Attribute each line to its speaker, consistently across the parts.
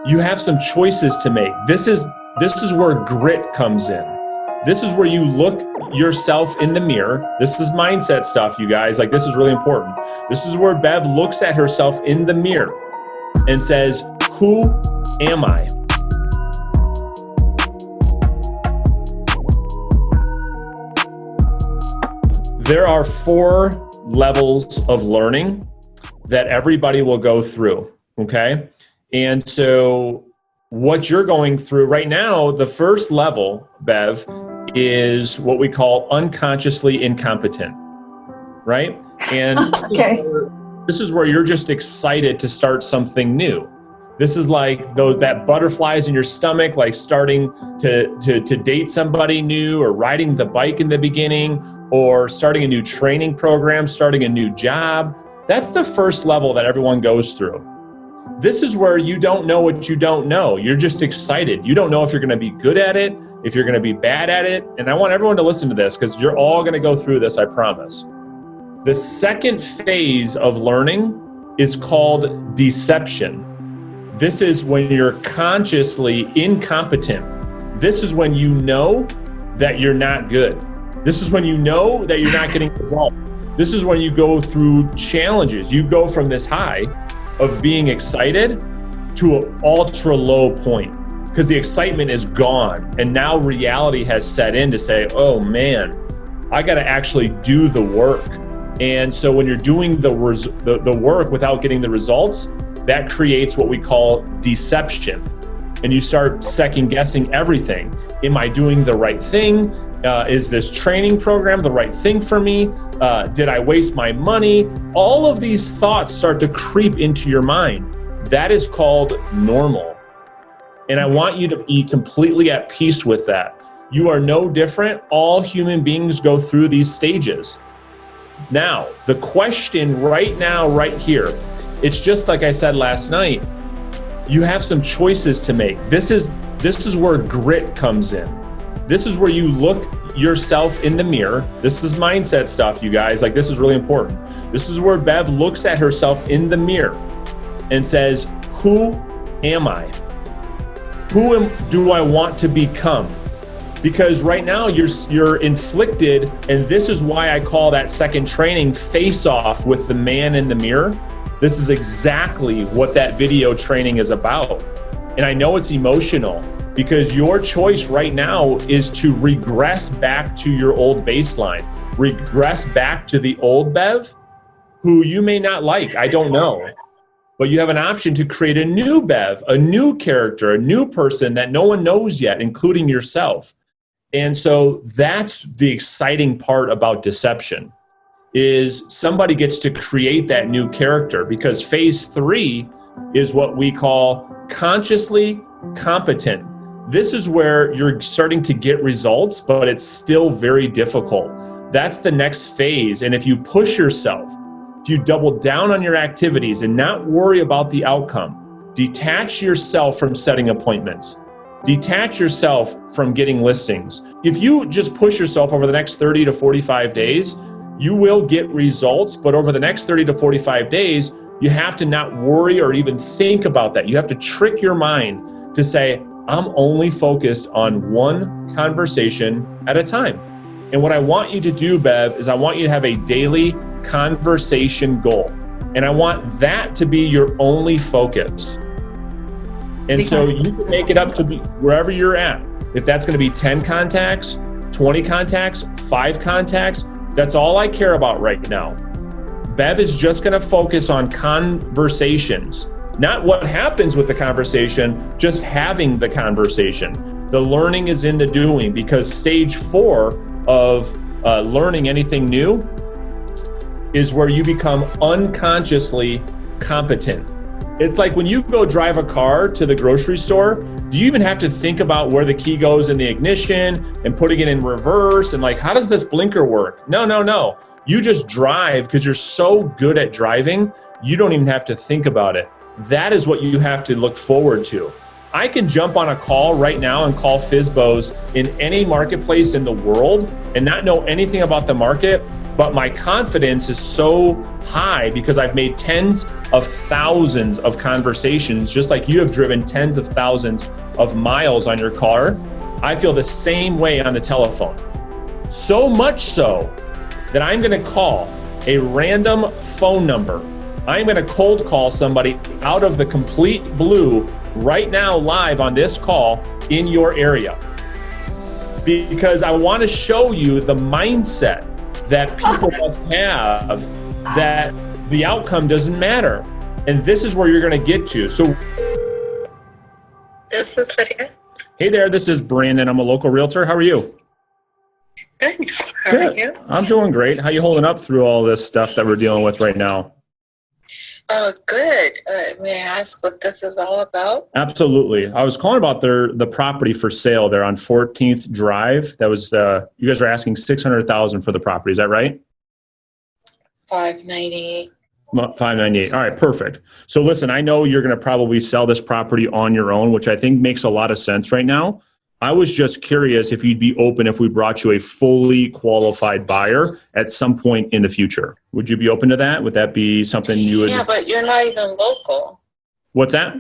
Speaker 1: you have some choices to make. This is where grit comes in. This is where you look yourself in the mirror. This is mindset stuff, you guys. Like, this is really important. This is where Bev looks at herself in the mirror and says, who am I? There are 4 levels of learning that everybody will go through, okay? And so what you're going through right now, the first level, Bev, is what we call unconsciously incompetent, right? And this is where you're just excited to start something new. This is like that butterflies in your stomach, like starting to date somebody new, or riding the bike in the beginning, or starting a new training program, starting a new job. That's the first level that everyone goes through. This is where you don't know what you don't know. You're just excited. You don't know if you're going to be good at it, if you're going to be bad at it. And I want everyone to listen to this, because you're all going to go through this, I promise. The second phase of learning is called deception. This is when you're consciously incompetent. This is when you know that you're not good. This is when you know that you're not getting results. This is when you go through challenges. You go from this high of being excited to an ultra low point, because the excitement is gone. And now reality has set in to say, oh man, I got to actually do the work. And so when you're doing the work without getting the results, that creates what we call deception. And you start second guessing everything. Am I doing the right thing? Is this training program the right thing for me? Did I waste my money? All of these thoughts start to creep into your mind. That is called normal. And I want you to be completely at peace with that. You are no different. All human beings go through these stages. Now, the question right now, right here, it's just like I said last night, you have some choices to make. This is where grit comes in. This is where you look yourself in the mirror. This is mindset stuff, you guys. Like, this is really important. This is where Bev looks at herself in the mirror and says, who am I? Do I want to become? Because right now you're inflicted, and this is why I call that second training face off with the man in the mirror. This is exactly what that video training is about. And I know it's emotional, because your choice right now is to regress back to your old baseline, regress back to the old Bev, who you may not like, I don't know. But you have an option to create a new Bev, a new character, a new person that no one knows yet, including yourself. And so that's the exciting part about deception, is somebody gets to create that new character, because phase 3 is what we call consciously competent. This is where you're starting to get results, but it's still very difficult. That's the next phase. And if you push yourself, if you double down on your activities and not worry about the outcome, detach yourself from setting appointments, detach yourself from getting listings. If you just push yourself over the next 30 to 45 days, you will get results, but over the next 30 to 45 days, you have to not worry or even think about that. You have to trick your mind to say, I'm only focused on one conversation at a time. And what I want you to do, Bev, is I want you to have a daily conversation goal. And I want that to be your only focus. And so you can make it up to be wherever you're at. If that's going to be 10 contacts, 20 contacts, 5 contacts, that's all I care about right now. Bev is just going to focus on conversations, not what happens with the conversation, just having the conversation. The learning is in the doing, because stage 4 of learning anything new is where you become unconsciously competent. It's like when you go drive a car to the grocery store, do you even have to think about where the key goes in the ignition and putting it in reverse and like, how does this blinker work? No. You just drive because you're so good at driving, you don't even have to think about it. That is what you have to look forward to. I can jump on a call right now and call FSBOs in any marketplace in the world and not know anything about the market, but my confidence is so high because I've made tens of thousands of conversations, just like you have driven tens of thousands of miles on your car. I feel the same way on the telephone. So much so that I'm going to call a random phone number. I'm going to cold call somebody out of the complete blue right now, live on this call in your area. Because I want to show you the mindset that people must have, that the outcome doesn't matter. And this is where you're going to get to. So,
Speaker 2: this is Lydia.
Speaker 1: Hey there, this is Brandon. I'm a local realtor. How are you?
Speaker 2: Good. How are you?
Speaker 1: I'm doing great. How you holding up through all this stuff that we're dealing with right now?
Speaker 2: Good. May I ask what this is all about?
Speaker 1: Absolutely. I was calling about the property for sale there on 14th Drive. That was you guys are asking $600,000 for the property. Is that right?
Speaker 2: 598.
Speaker 1: 598. All right, perfect. So listen, I know you're going to probably sell this property on your own, which I think makes a lot of sense right now. I was just curious if you'd be open if we brought you a fully qualified buyer at some point in the future. Would you be open to that? Would that be something you would?
Speaker 2: Yeah, but you're not even local.
Speaker 1: What's that?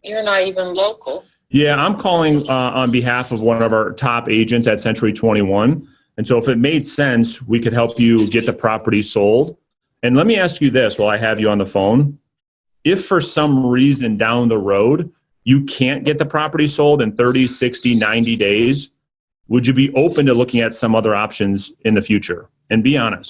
Speaker 2: You're not even local.
Speaker 1: Yeah, I'm calling on behalf of one of our top agents at Century 21. And so if it made sense, we could help you get the property sold. And let me ask you this while I have you on the phone. If for some reason down the road, you can't get the property sold in 30, 60, 90 days, would you be open to looking at some other options in the future? And be honest.